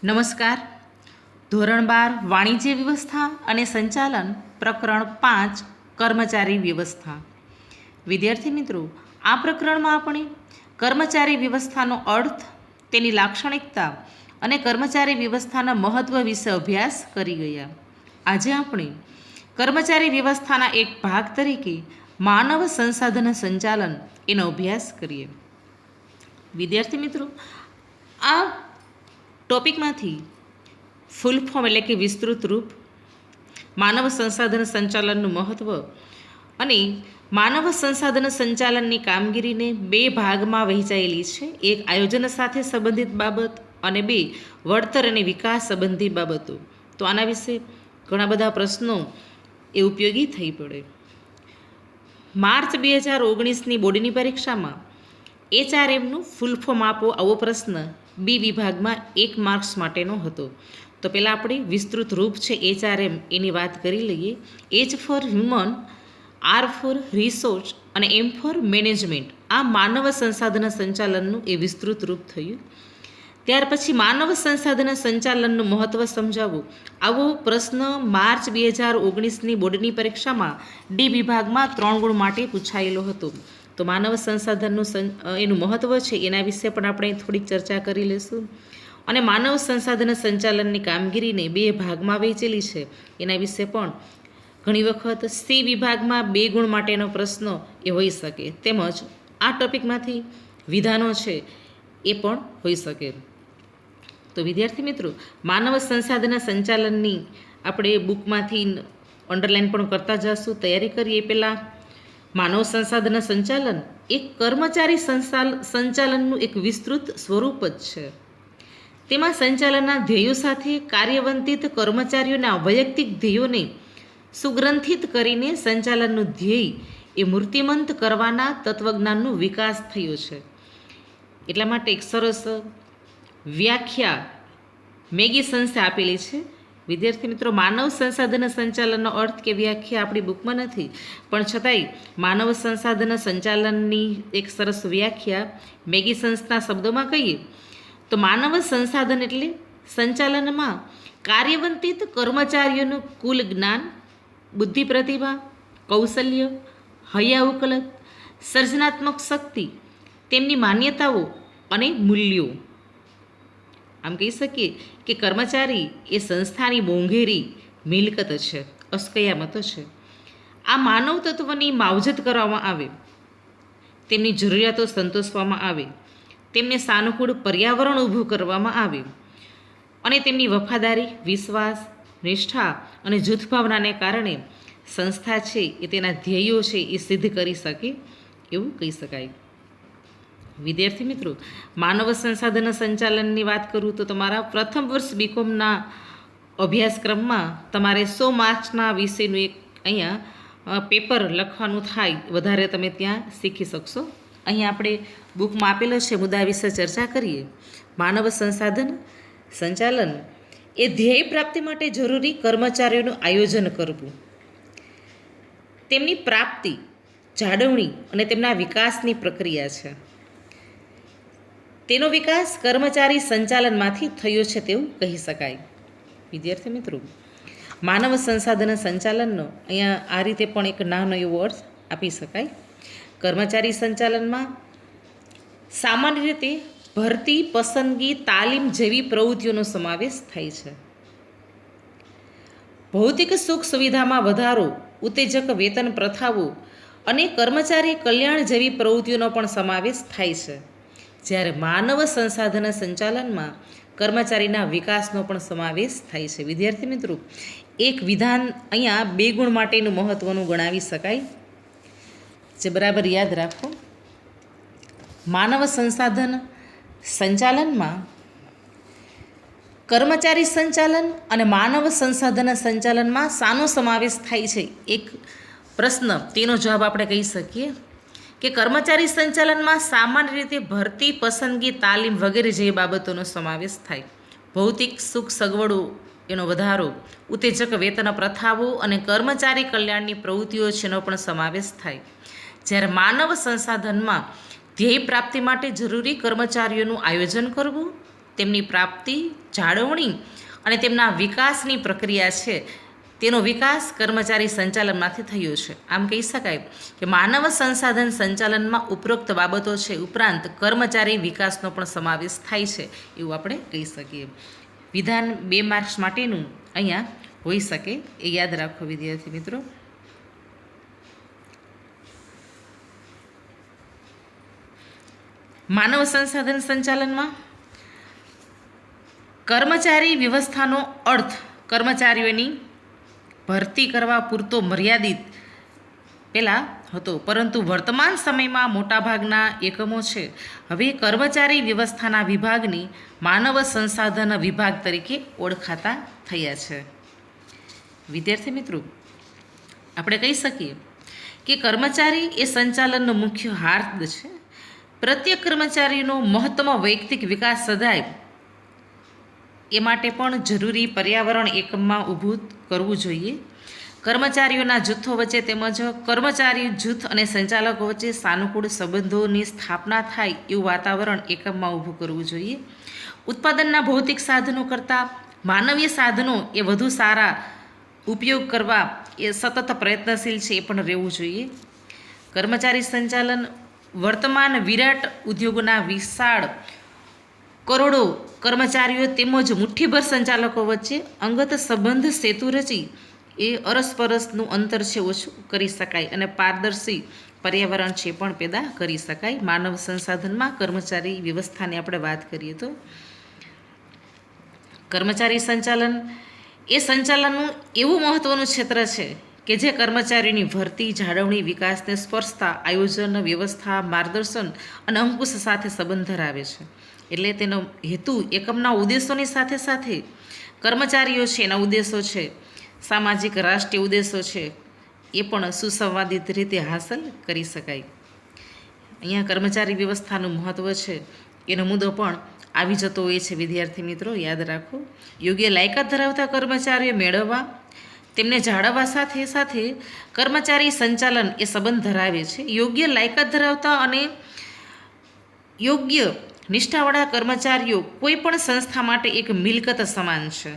નમસ્કાર. ધોરણ 12 વાણિજ્ય વ્યવસ્થા અને સંચાલન પ્રકરણ 5 કર્મચારી વ્યવસ્થા. વિદ્યાર્થી મિત્રો, આ પ્રકરણમાં આપણે કર્મચારી વ્યવસ્થાનો અર્થ, તેની લાક્ષણિકતા અને કર્મચારી વ્યવસ્થાના મહત્વ વિશે અભ્યાસ કરી ગયા. આજે આપણે કર્મચારી વ્યવસ્થાના એક ભાગ તરીકે માનવ સંસાધન સંચાલન એનો અભ્યાસ કરીએ. વિદ્યાર્થી મિત્રો, આ ટોપિકમાંથી ફૂલ ફોર્મ એટલે કે વિસ્તૃત રૂપ, માનવ સંસાધન સંચાલનનું મહત્ત્વ અને માનવ સંસાધન સંચાલનની કામગીરીને બે ભાગમાં વહેંચાયેલી છે. એક આયોજન સાથે સંબંધિત બાબત અને બે વળતર અને વિકાસ સંબંધી બાબતો. તો આના વિશે ઘણા બધા પ્રશ્નો એ ઉપયોગી થઈ પડે. માર્ચ 2019ની બોર્ડની પરીક્ષામાં HRMનું ફૂલ ફોર્મ આપો આવો પ્રશ્ન બી વિભાગમાં 1 માર્ક્સ માટેનો હતો. તો પહેલાં આપણે વિસ્તૃત રૂપ છે HRM એની વાત કરી લઈએ. H for human, R for resource અને M ફોર મેનેજમેન્ટ. આ માનવ સંસાધન સંચાલનનું એ વિસ્તૃત રૂપ થયું. ત્યાર પછી માનવ સંસાધન સંચાલનનું મહત્ત્વ સમજાવવું આવો પ્રશ્ન માર્ચ 2019ની બોર્ડની પરીક્ષામાં ડી વિભાગમાં 3 ગુણ માટે પૂછાયેલો હતો. તો માનવ સંસાધનનું એનું મહત્ત્વ છે એના વિશે પણ આપણે થોડીક ચર્ચા કરી લઈશું. અને માનવ સંસાધન સંચાલનની કામગીરીને બે ભાગમાં વહેંચેલી છે એના વિશે પણ ઘણી વખત સી વિભાગમાં 2 ગુણ માટેનો પ્રશ્ન એ હોઈ શકે, તેમજ આ ટોપિકમાંથી વિધાનો છે એ પણ હોઈ શકે. તો વિદ્યાર્થી મિત્રો, માનવ સંસાધન સંચાલનની આપણે બુકમાંથી અંડરલાઇન પણ કરતા જઈશું. તૈયારી કરીએ પહેલાં માનવ સંસાધન સંચાલન એ કર્મચારી સંચાલનનું એક વિસ્તૃત સ્વરૂપ જ છે. તેમાં સંચાલનના ધ્યેયો સાથે કાર્યવંતિત કર્મચારીઓના વૈયક્તિક ધ્યેયોને સુગ્રંથિત કરીને સંચાલનનું ધ્યેય એ મૂર્તિમંત કરવાના તત્વજ્ઞાનનો વિકાસ થયો છે. એટલા માટે એક સરસ વ્યાખ્યા મેગી સંસ્થે આપેલી છે. વિદ્યાર્થી મિત્રો, માનવ સંસાધન સંચાલનનો અર્થ કે વ્યાખ્યા આપણી બુકમાં નથી, પણ છતાંય માનવ સંસાધન સંચાલનની એક સરસ વ્યાખ્યા મેગી સંસ્થના શબ્દોમાં કહીએ તો માનવ સંસાધન એટલે સંચાલનમાં કાર્યવંતિત કર્મચારીઓનું કુલ જ્ઞાન, બુદ્ધિ, પ્રતિભા, કૌશલ્ય, હૈયાવકલત, સર્જનાત્મક શક્તિ, તેમની માન્યતાઓ અને મૂલ્યો. આમ કહી શકીએ કે કર્મચારી એ સંસ્થાની મોંઘેરી મિલકત છે, અસ્કયામતો છે. આ માનવ તત્વની માવજત કરવામાં આવે, તેમની જરૂરિયાતો સંતોષવામાં આવે, તેમને સાનુકૂળ પર્યાવરણ ઊભું કરવામાં આવે અને તેમની વફાદારી, વિશ્વાસ, નિષ્ઠા અને જૂથ ભાવનાને કારણે સંસ્થા છે એ તેના ધ્યેયો છે એ સિદ્ધ કરી શકે એવું કહી શકાય. વિદ્યાર્થી મિત્રો, માનવ સંસાધન સંચાલનની વાત કરું તો તમારા પ્રથમ વર્ષ બીકોમના અભ્યાસક્રમમાં તમારે 100 માર્ક્સના વિષયનું એક અહીંયા પેપર લખવાનું થાય, વધારે તમે ત્યાં શીખી શકશો. અહીંયા આપણે બુકમાં આપેલો છે મુદ્દા વિશે ચર્ચા કરીએ. માનવ સંસાધન સંચાલન એ ધ્યેય પ્રાપ્તિ માટે જરૂરી કર્મચારીઓનું આયોજન કરવું, તેમની પ્રાપ્તિ, જાળવણી અને તેમના વિકાસની પ્રક્રિયા છે. તેનો વિકાસ કર્મચારી સંચાલનમાંથી થયો છે તેવું કહી શકાય. વિદ્યાર્થી મિત્રો, માનવ સંસાધન સંચાલનનો અહીંયા આ રીતે પણ એક નાનો એવો અર્થ આપી શકાય. કર્મચારી સંચાલનમાં સામાન્ય રીતે ભરતી, પસંદગી, તાલીમ જેવી પ્રવૃત્તિઓનો સમાવેશ થાય છે. ભૌતિક સુખ સુવિધામાં વધારો, ઉત્તેજક વેતન પ્રથાઓ અને કર્મચારી કલ્યાણ જેવી પ્રવૃત્તિઓનો પણ સમાવેશ થાય છે. જ્યારે માનવ સંસાધન સંચાલનમાં કર્મચારીના વિકાસનો પણ સમાવેશ થાય છે. વિદ્યાર્થી મિત્રો, એક વિધાન અહીંયા 2 ગુણ માટેનું મહત્ત્વનું ગણાવી શકાય, જે બરાબર યાદ રાખો. માનવ સંસાધન સંચાલનમાં કર્મચારી સંચાલન અને માનવ સંસાધન સંચાલનમાં શાનો સમાવેશ થાય છે એક પ્રશ્ન, તેનો જવાબ આપણે કહી શકીએ કે કર્મચારી સંચાલનમાં સામાન્ય રીતે ભરતી, પસંદગી, તાલીમ વગેરે જેવી બાબતોનો સમાવેશ થાય. ભૌતિક સુખ સગવડો એનો વધારો, ઉત્તેજક વેતન પ્રથાઓ અને કર્મચારી કલ્યાણની પ્રવૃત્તિઓ છે એનો પણ સમાવેશ થાય. જ્યારે માનવ સંસાધનમાં ધ્યેય પ્રાપ્તિ માટે જરૂરી કર્મચારીઓનું આયોજન કરવું, તેમની પ્રાપ્તિ, જાળવણી અને તેમના વિકાસની પ્રક્રિયા છે તેનો વિકાસ કર્મચારી સંચાલનમાંથી થયો છે. આમ કહી શકાય કે માનવ સંસાધન સંચાલનમાં ઉપરોક્ત બાબતો છે ઉપરાંત કર્મચારી વિકાસનો પણ સમાવેશ થાય છે એવું આપણે કહી શકીએ. વિધાન 2 માર્ક્સ માટેનું અહીંયા હોઈ શકે એ યાદ રાખો વિદ્યાર્થી મિત્રો. માનવ સંસાધન સંચાલનમાં કર્મચારી વ્યવસ્થાનો અર્થ કર્મચારીઓની ભરતી કરવા પૂરતો મર્યાદિત પહેલાં હતો, પરંતુ વર્તમાન સમયમાં મોટાભાગના એકમો છે હવે કર્મચારી વ્યવસ્થાના વિભાગની માનવ સંસાધન વિભાગ તરીકે ઓળખાતા થયા છે. વિદ્યાર્થી મિત્રો, આપણે કહી શકીએ કે કર્મચારી એ સંચાલનનો મુખ્ય હાર્દ છે. પ્રત્યેક કર્મચારીનો મહત્તમ વૈયક્તિક વિકાસ સધાય એ માટે પણ જરૂરી પર્યાવરણ એકમમાં ઊભું કરવું જોઈએ. કર્મચારીઓના જૂથો વચ્ચે તેમજ કર્મચારી જૂથ અને સંચાલકો વચ્ચે સાનુકૂળ સંબંધોની સ્થાપના થાય એવું વાતાવરણ એકમમાં ઊભું કરવું જોઈએ. ઉત્પાદનના ભૌતિક સાધનો કરતાં માનવીય સાધનો એ વધુ સારા ઉપયોગ કરવા એ સતત પ્રયત્નશીલ છે એ પણ રહેવું જોઈએ. કર્મચારી સંચાલન વર્તમાન વિરાટ ઉદ્યોગોના વિશાળ કરોડો કર્મચારીઓ તેમજ મુઠ્ઠીભર સંચાલકો વચ્ચે અંગત સંબંધ સેતુ રચી એ અરસપરસનું અંતર છે ઓછું કરી શકાય અને પારદર્શી પર્યાવરણ છે પણ પેદા કરી શકાય. માનવ સંસાધનમાં કર્મચારી વ્યવસ્થાની આપણે વાત કરીએ તો કર્મચારી સંચાલન એ સંચાલનનું એવું મહત્ત્વનું ક્ષેત્ર છે કે જે કર્મચારીઓની ભરતી, જાળવણી, વિકાસને સ્પર્શતા આયોજન, વ્યવસ્થા, માર્ગદર્શન અને અંકુશ સાથે સંબંધ ધરાવે છે. એટલે તેનો હેતુ એકમના ઉદ્દેશોની સાથે સાથે કર્મચારીઓ છે એના ઉદ્દેશો છે, સામાજિક રાષ્ટ્રીય ઉદ્દેશો છે એ પણ સુસંવાદિત રીતે હાંસલ કરી શકાય. અહીંયા કર્મચારી વ્યવસ્થાનું મહત્ત્વ છે એનો મુદ્દો પણ આવી જતો હોય છે વિદ્યાર્થી મિત્રો, યાદ રાખો. યોગ્ય લાયકાત ધરાવતા કર્મચારીઓ મેળવવા, તેમને જાળવવા સાથે સાથે કર્મચારી સંચાલન એ સંબંધ ધરાવે છે. યોગ્ય લાયકાત ધરાવતા અને યોગ્ય નિષ્ઠાવાળા કર્મચારીઓ કોઈ પણ સંસ્થા માટે એક મિલકત સમાન છે.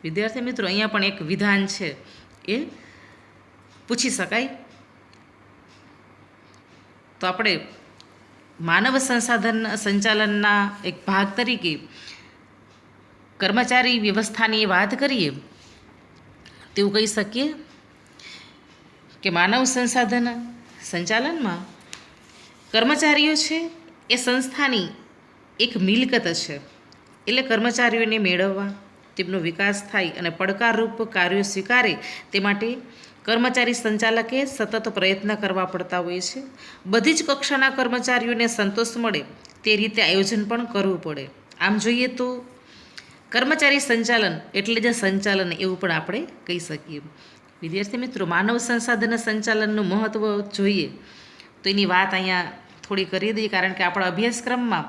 વિદ્યાર્થી મિત્રો, અહીંયા પણ એક વિધાન છે એ પૂછી શકાય. તો આપણે માનવ સંસાધન સંચાલનના એક ભાગ તરીકે કર્મચારી વ્યવસ્થાની વાત કરીએ તેવું કહી શકીએ કે માનવ સંસાધન સંચાલનમાં કર્મચારીઓ છે એ સંસ્થાની એક મિલકત છે. એટલે કર્મચારીઓને મેળવવા, તેમનો વિકાસ થાય અને પડકારરૂપ કાર્યો સ્વીકારે તે માટે કર્મચારી સંચાલકે સતત પ્રયત્ન કરવા પડતા હોય છે. બધી જ કક્ષાના કર્મચારીઓને સંતોષ મળે તે રીતે આયોજન પણ કરવું પડે. આમ જોઈએ તો કર્મચારી સંચાલન એટલે જ સંચાલન એવું પણ આપણે કહી શકીએ. વિદ્યાર્થી મિત્રો, માનવ સંસાધન સંચાલનનું મહત્ત્વ જોઈએ તો એની વાત અહીંયા થોડી કરી દઈએ, કારણ કે આપણા અભ્યાસક્રમમાં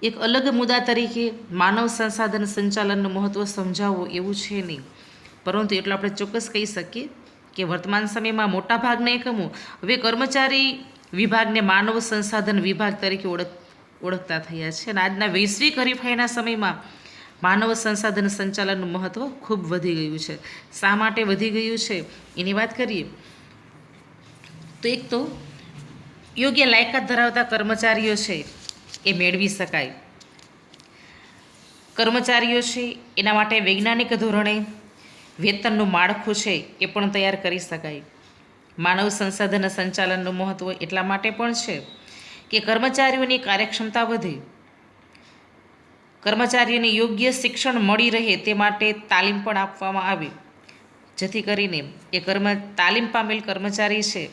એક અલગ મુદ્દા તરીકે માનવ સંસાધન સંચાલનનું મહત્ત્વ સમજાવવું એવું છે નહીં, પરંતુ એટલું આપણે ચોક્કસ કહી શકીએ કે વર્તમાન સમયમાં મોટાભાગના એકમો હવે કર્મચારી વિભાગને માનવ સંસાધન વિભાગ તરીકે ઓળખતા થયા છે. અને આજના વૈશ્વિક હરીફાઈના સમયમાં માનવ સંસાધન સંચાલનનું મહત્ત્વ ખૂબ વધી ગયું છે. શા માટે વધી ગયું છે એની વાત કરીએ તો એક તો યોગ્ય લાયકાત ધરાવતા કર્મચારીઓ છે એ મેળવી શકાય. કર્મચારીઓ છે એના માટે વૈજ્ઞાનિક ધોરણે વેતનનું માળખું છે એ પણ તૈયાર કરી શકાય. માનવ સંસાધન સંચાલનનું મહત્ત્વ એટલા માટે પણ છે કે કર્મચારીઓની કાર્યક્ષમતા વધે, કર્મચારીઓને યોગ્ય શિક્ષણ મળી રહે તે માટે તાલીમ પણ આપવામાં આવે, જેથી કરીને એ તાલીમ પામેલ કર્મચારી છે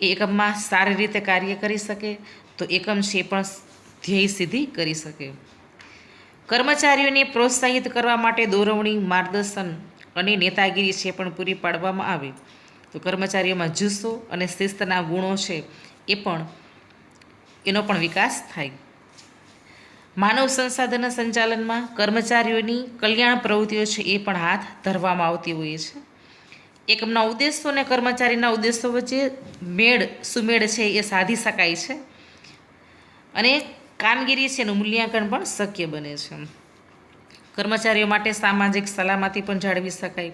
એ એકમમાં સારી રીતે કાર્ય કરી શકે, તો એકમ છે પણ ધ્યેય સિદ્ધિ કરી શકે. કર્મચારીઓને પ્રોત્સાહિત કરવા માટે દોરવણી, માર્ગદર્શન અને નેતાગીરી છે પણ પૂરી પાડવામાં આવે, તો કર્મચારીઓમાં જુસ્સો અને શિસ્તના ગુણો છે એનો પણ વિકાસ થાય. માનવ સંસાધન સંચાલનમાં કર્મચારીઓની કલ્યાણ પ્રવૃત્તિઓ છે એ પણ હાથ ધરવામાં આવતી હોય છે. એકમના ઉદ્દેશો અને કર્મચારીના ઉદ્દેશો વચ્ચે સુમેળ છે એ સાધી શકાય છે અને કામગીરી છે એનું મૂલ્યાંકન પણ શક્ય બને છે. કર્મચારીઓ માટે સામાજિક સલામતી પણ જાળવી શકાય,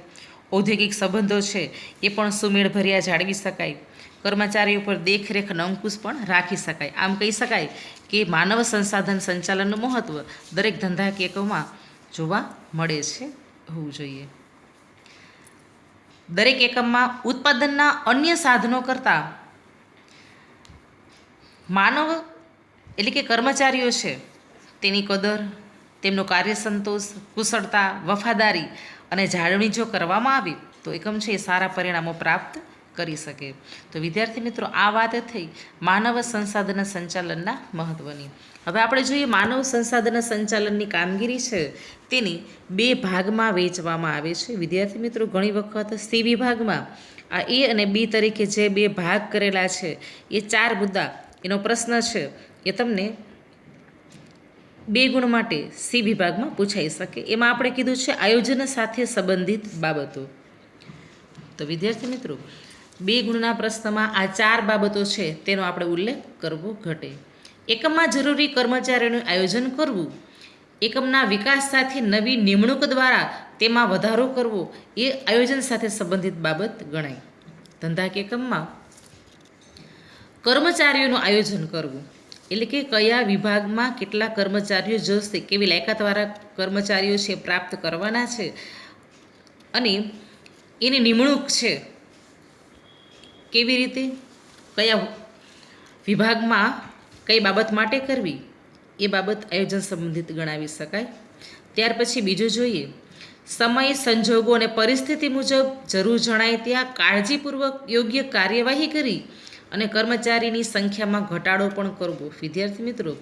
ઔદ્યોગિક સંબંધો છે એ પણ સુમેળભર્યા જાળવી શકાય, કર્મચારીઓ પર દેખરેખ અને અંકુશ પણ રાખી શકાય. આમ કહી શકાય કે માનવ સંસાધન સંચાલનનું મહત્ત્વ દરેક ધંધાકીય એકમમાં જોવા મળે છે હોવું જોઈએ. દરેક એકમમાં ઉત્પાદનના અન્ય સાધનો કરતાં માનવ એટલે કે કર્મચારીઓ છે તેની કદર, તેમનો કાર્યસંતોષ, કુશળતા, વફાદારી અને જાળવણી જો કરવામાં આવે તો એકમ છે એ સારા પરિણામો પ્રાપ્ત કરી શકે. તો વિદ્યાર્થી મિત્રો, આ વાત થઈ માનવ સંસાધન સંચાલનના મહત્ત્વની. હવે આપણે જોઈએ માનવ સંસાધન સંચાલનની કામગીરી છે તેની 2 ભાગમાં વહેંચવામાં આવે છે. વિદ્યાર્થી મિત્રો, ઘણી વખત સી વિભાગમાં આ એ અને બી તરીકે જે 2 ભાગ કરેલા છે એ 4 મુદ્દા એનો પ્રશ્ન છે એ તમને 2 ગુણ માટે સી વિભાગમાં પૂછાઈ શકે. એમાં આપણે કીધું છે આયોજન સાથે સંબંધિત બાબતો. તો વિદ્યાર્થી મિત્રો, 2 ગુણના પ્રશ્નમાં આ 4 બાબતો છે તેનો આપણે ઉલ્લેખ કરવો ઘટે. એકમમાં જરૂરી કર્મચારીઓનું આયોજન કરવું, એકમના વિકાસ સાથે નવી નિમણૂક દ્વારા તેમાં વધારો કરવો એ આયોજન સાથે સંબંધિત બાબત ગણાય. ધંધાકીય એકમમાં કર્મચારીઓનું આયોજન કરવું એટલે કે કયા વિભાગમાં કેટલા કર્મચારીઓ જોશે, કેવી લાયકાતવાળા કર્મચારીઓ છે પ્રાપ્ત કરવાના છે અને એની નિમણૂક છે કેવી રીતે, કયા વિભાગમાં કઈ બાબત માટે કરવી એ બાબત આયોજન સંબંધિત ગણાવી શકાય. ત્યાર પછી બીજું જોઈએ, સમય, સંજોગો અને પરિસ્થિતિ મુજબ જરૂર જણાય ત્યાં કાળજીપૂર્વક યોગ્ય કાર્યવાહી કરી અને કર્મચારીની સંખ્યામાં ઘટાડો પણ કરવો. વિદ્યાર્થી મિત્રો,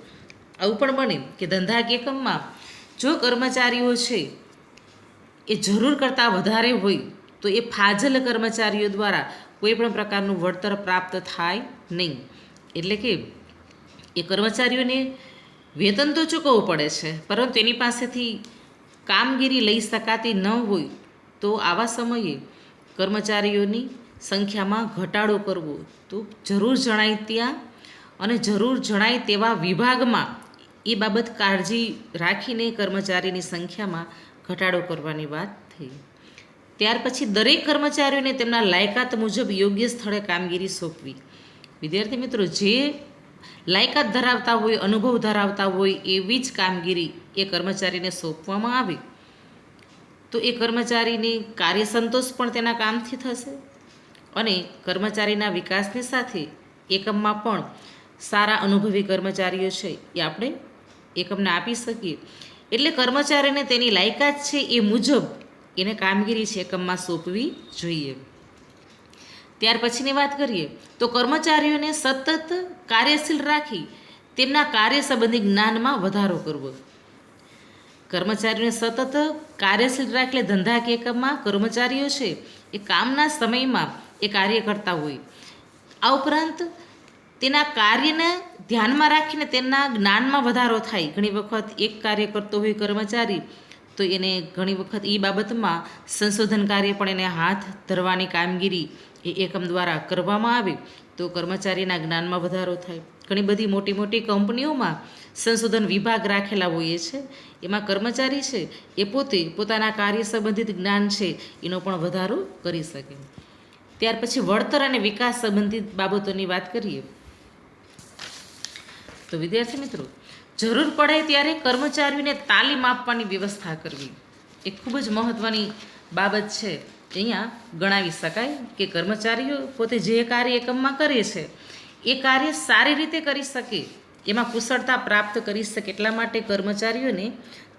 આવું પણ બને કે ધંધાકીય એકમમાં જો કર્મચારીઓ છે એ જરૂર કરતાં વધારે હોય તો એ ફાજલ કર્મચારીઓ દ્વારા કોઈ પણ પ્રકારનું વળતર પ્રાપ્ત થાય નહીં. એટલે કે એ કર્મચારીઓને વેતન તો ચૂકવવું પડે છે, પરંતુ તેની પાસેથી કામગીરી લઈ શકાતી ન હોય તો આવા સમયે કર્મચારીઓની સંખ્યામાં ઘટાડો કરવો. તો જરૂર જણાય ત્યાં અને જરૂર જણાય તેવા વિભાગમાં એ બાબત કાળજી રાખીને કર્મચારીની સંખ્યામાં ઘટાડો કરવાની વાત થઈ. ત્યાર પછી દરેક કર્મચારીઓને તેમના લાયકાત મુજબ યોગ્ય સ્થળે કામગીરી સોંપવી. વિદ્યાર્થી મિત્રો, જે લાયકાત ધરાવતા હોય, અનુભવ ધરાવતા હોય એવી જ કામગીરી એ કર્મચારીને સોંપવામાં આવે તો એ કર્મચારીની કાર્યસંતોષ પણ તેના કામથી થશે અને કર્મચારીના વિકાસની સાથે એકમમાં પણ સારા અનુભવી કર્મચારીઓ છે એ આપણે એકમને આપી શકીએ. એટલે કર્મચારીને તેની લાયકાત છે એ મુજબ એને કામગીરી છે એકમમાં સોંપવી જોઈએ. ત્યાર પછીની વાત કરીએ તો કર્મચારીઓને સતત કાર્યશીલ રાખી તેમના કાર્ય સંબંધી જ્ઞાનમાં વધારો કરવો. કર્મચારીઓને સતત કાર્યશીલ રાખી ધંધાકીય એકમમાં કર્મચારીઓ છે એ કામના સમયમાં એ કાર્ય કરતા હોય. આ ઉપરાંત તેના કાર્યને ધ્યાનમાં રાખીને તેના જ્ઞાનમાં વધારો થાય. ઘણી વખત એક કાર્ય કરતો હોય કર્મચારી તો એને ઘણી વખત એ બાબતમાં સંશોધન કાર્ય પણ એને હાથ ધરવાની કામગીરી એ એકમ દ્વારા કરવામાં આવે તો કર્મચારીના જ્ઞાનમાં વધારો થાય. ઘણી બધી મોટી મોટી કંપનીઓમાં સંશોધન વિભાગ રાખેલા હોય છે, એમાં કર્મચારી છે એ પોતે પોતાના કાર્ય સંબંધિત જ્ઞાન છે એનો પણ વધારો કરી શકે. ત્યાર પછી વળતર અને વિકાસ સંબંધિત બાબતોની વાત કરીએ તો વિદ્યાર્થી મિત્રો, જરૂર પડે ત્યારે કર્મચારીઓને તાલીમ આપવાની વ્યવસ્થા કરવી એ ખૂબ જ મહત્ત્વની બાબત છે. અહીંયા ગણાવી શકાય કે કર્મચારીઓ પોતે જે કાર્ય એકમમાં કરે છે એ કાર્ય સારી રીતે કરી શકે, એમાં કુશળતા પ્રાપ્ત કરી શકે એટલા માટે કર્મચારીઓને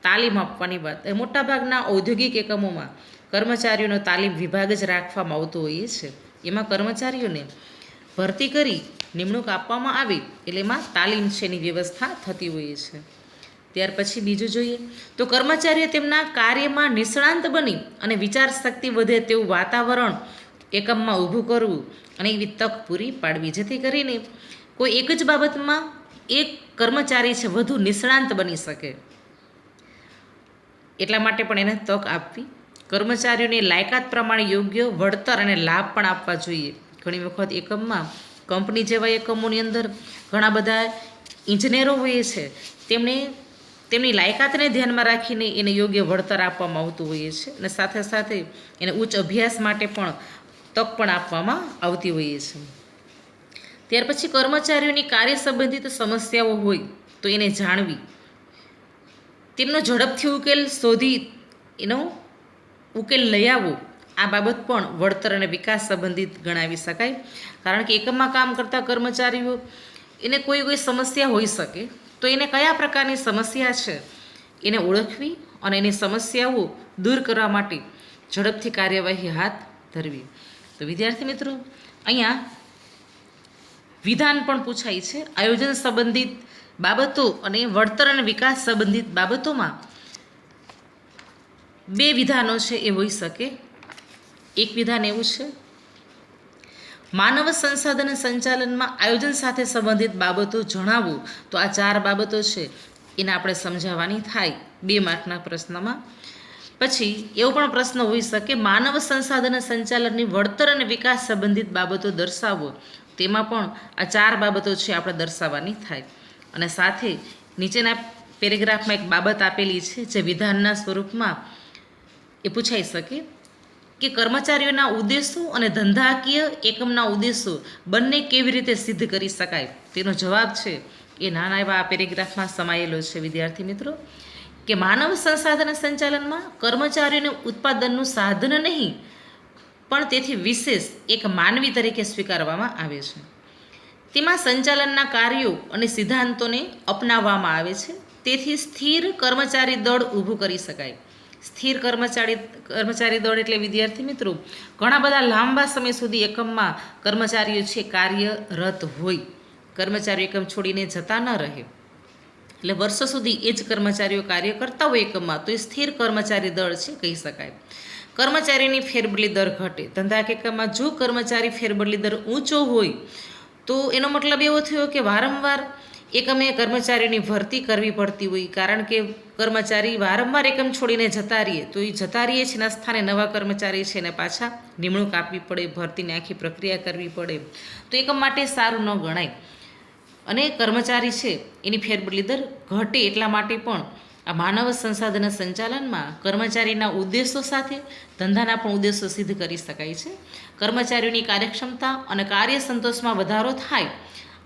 તાલીમ આપવાની વાત. મોટાભાગના ઔદ્યોગિક એકમોમાં કર્મચારીઓનો તાલીમ વિભાગ જ રાખવામાં આવતો હોય છે. એમાં કર્મચારીઓને ભરતી કરી નિમણૂક આપવામાં આવે એટલે એમાં તાલીમ છેની વ્યવસ્થા થતી હોય છે. ત્યાર પછી બીજું જોઈએ તો કર્મચારીઓ તેમના કાર્યમાં નિષ્ણાંત બની અને વિચાર શક્તિ વધે તેવું વાતાવરણ એકમમાં ઊભું કરવું અને એવી તક પૂરી પાડવી જેથી કરીને કોઈ એક જ બાબતમાં એક કર્મચારી છે વધુ નિષ્ણાંત બની શકે. એટલા માટે પણ એને તક આપવી. કર્મચારીઓને લાયકાત પ્રમાણે યોગ્ય વળતર અને લાભ પણ આપવા જોઈએ. ઘણી વખત એકમમાં કંપની જેવા એકમોની અંદર ઘણા બધા ઇજનેરો હોય છે, તેમણે તેમની લાયકાતને ધ્યાનમાં રાખીને એને યોગ્ય વળતર આપવામાં આવતું હોય છે અને સાથે સાથે એને ઉચ્ચ અભ્યાસ માટે પણ તક પણ આપવામાં આવતી હોય છે. ત્યાર પછી કર્મચારીઓની કાર્ય સંબંધિત સમસ્યાઓ હોય તો એને જાણવી, તેમનો ઝડપથી ઉકેલ શોધી એનો ઉકેલ લઈ આવવો, આ બાબત પણ વળતર અને વિકાસ સંબંધિત ગણાવી શકાય. કારણ કે એકમમાં કામ કરતા કર્મચારીઓ એને કોઈ સમસ્યા હોઈ શકે, તો એને કયા પ્રકારની સમસ્યા છે એને ઓળખવી અને એની સમસ્યાઓ દૂર કરવા માટે ઝડપથી કાર્યવાહી હાથ ધરવી. તો વિદ્યાર્થી મિત્રો, અહીંયા વિધાન પણ પૂછાય છે. આયોજન સંબંધિત બાબતો અને વળતર અને વિકાસ સંબંધિત બાબતોમાં બે વિધાનો છે એ હોઈ શકે. એક વિધાન એવું છે, માનવ સંસાધન સંચાલનમાં આયોજન સાથે સંબંધિત બાબતો જણાવો. તો આ 4 બાબતો છે એને આપણે સમજાવવાની થાય 2 માર્કના પ્રશ્નમાં. પછી એવો પણ પ્રશ્ન હોઈ શકે, માનવ સંસાધન સંચાલનની વળતર અને વિકાસ સંબંધિત બાબતો દર્શાવો. તેમાં પણ આ 4 બાબતો છે આપણે દર્શાવવાની થાય. અને સાથે નીચેના પેરેગ્રાફમાં એક બાબત આપેલી છે જે વિધાનના સ્વરૂપમાં એ પૂછાઈ શકે કે કર્મચારીઓના ઉદ્દેશો અને ધંધાકીય એકમના ઉદ્દેશો બંને કેવી રીતે સિદ્ધ કરી શકાય. તેનો જવાબ છે એ નાના એવા આ પેરેગ્રાફમાં સમાયેલો છે. વિદ્યાર્થી મિત્રો, કે માનવ સંસાધન સંચાલનમાં કર્મચારીઓને ઉત્પાદનનું સાધન નહીં પણ તેથી વિશેષ એક માનવી તરીકે સ્વીકારવામાં આવે છે. તેમાં સંચાલનના કાર્યો અને સિદ્ધાંતોને અપનાવવામાં આવે છે. તેથી સ્થિર કર્મચારી દળ ઊભું કરી શકાય. સ્થિર કર્મચારી દળ એટલે વિદ્યાર્થી મિત્રો, ઘણા બધા લાંબા સમય સુધી એકમમાં કર્મચારીઓ છે કાર્યરત હોય, કર્મચારીઓ એકમ છોડીને જતા ન રહે, એટલે વર્ષો સુધી એ જ કર્મચારીઓ કાર્ય કરતા હોય એકમમાં, તો એ સ્થિર કર્મચારી દળ છે કહી શકાય. કર્મચારીની ફેરબદલી દર ઘટે. ધંધા એકમમાં જો કર્મચારી ફેરબદલી દર ઊંચો હોય તો એનો મતલબ એવો થયો કે વારંવાર એકમે કર્મચારીની ભરતી કરવી પડતી હોય. કારણ કે કર્મચારી વારંવાર એકમ છોડીને જતા રહીએ તો એ જતા રહીએ છે એના સ્થાને નવા કર્મચારી છે એને પાછા નિમણૂક આપવી પડે, ભરતીની આખી પ્રક્રિયા કરવી પડે, તો એકમ માટે સારું ન ગણાય. અને કર્મચારી છે એની ફેરબદલી દર ઘટે એટલા માટે પણ આ માનવ સંસાધન સંચાલનમાં કર્મચારીના ઉદ્દેશો સાથે ધંધાના પણ ઉદ્દેશો સિદ્ધ કરી શકાય છે. કર્મચારીઓની કાર્યક્ષમતા અને કાર્ય સંતોષમાં વધારો થાય,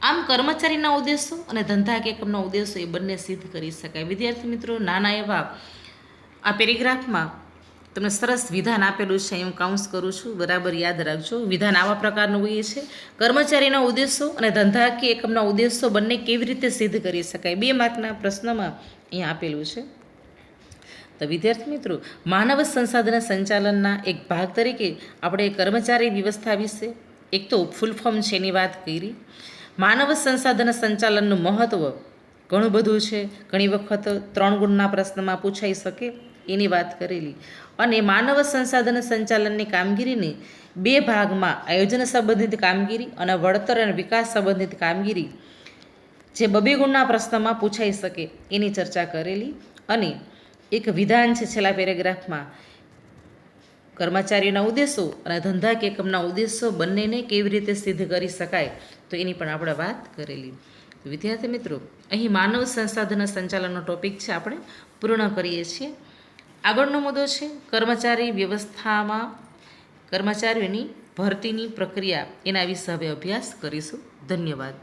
આમ કર્મચારીના ઉદ્દેશો અને ધંધા એકમના ઉદ્દેશો એ બંને સિદ્ધ કરી શકાય. વિદ્યાર્થી મિત્રો, નાના એવા આ પેરેગ્રાફમાં તમને સરસ વિધાન આપેલું છે, હું કાઉન્સ કરું છું, બરાબર યાદ રાખજો. વિધાન આવા પ્રકારનું હોય છે, કર્મચારીના ઉદ્દેશો અને ધંધાકીય એકમના ઉદ્દેશો બંને કેવી રીતે સિદ્ધ કરી શકાય. 2 માર્કના પ્રશ્નમાં અહીંયા આપેલું છે. તો વિદ્યાર્થી મિત્રો, માનવ સંસાધન સંચાલનના એક ભાગ તરીકે આપણે કર્મચારી વ્યવસ્થા વિશે એક તો ફૂલ ફોર્મ છે એની વાત કરી. માનવ સંસાધન સંચાલનનું મહત્ત્વ ઘણું બધું છે, ઘણી વખત 3 ગુણના પ્રશ્નમાં પૂછાઈ શકે એની વાત કરેલી. અને માનવ સંસાધન સંચાલનની કામગીરીને 2 ભાગમાં આયોજન સંબંધિત કામગીરી અને વળતર અને વિકાસ સંબંધિત કામગીરી જે 2 ગુણના પ્રશ્નમાં પૂછાઈ શકે એની ચર્ચા કરેલી. અને એક વિધાન છે છેલ્લા પેરેગ્રાફમાં, કર્મચારીઓના ઉદ્દેશો અને ધંધા એકમના ઉદ્દેશો બંનેને કેવી રીતે સિદ્ધ કરી શકાય તો એની પણ આપણે વાત કરેલી. વિદ્યાર્થી મિત્રો, અહીં માનવ સંસાધન સંચાલનનો ટોપિક છે આપણે પૂર્ણ કરીએ છીએ. આગળનો મુદ્દો છે કર્મચારી વ્યવસ્થામાં કર્મચારીઓની ભરતીની પ્રક્રિયા, એના વિશે હવે અભ્યાસ કરીશું. ધન્યવાદ.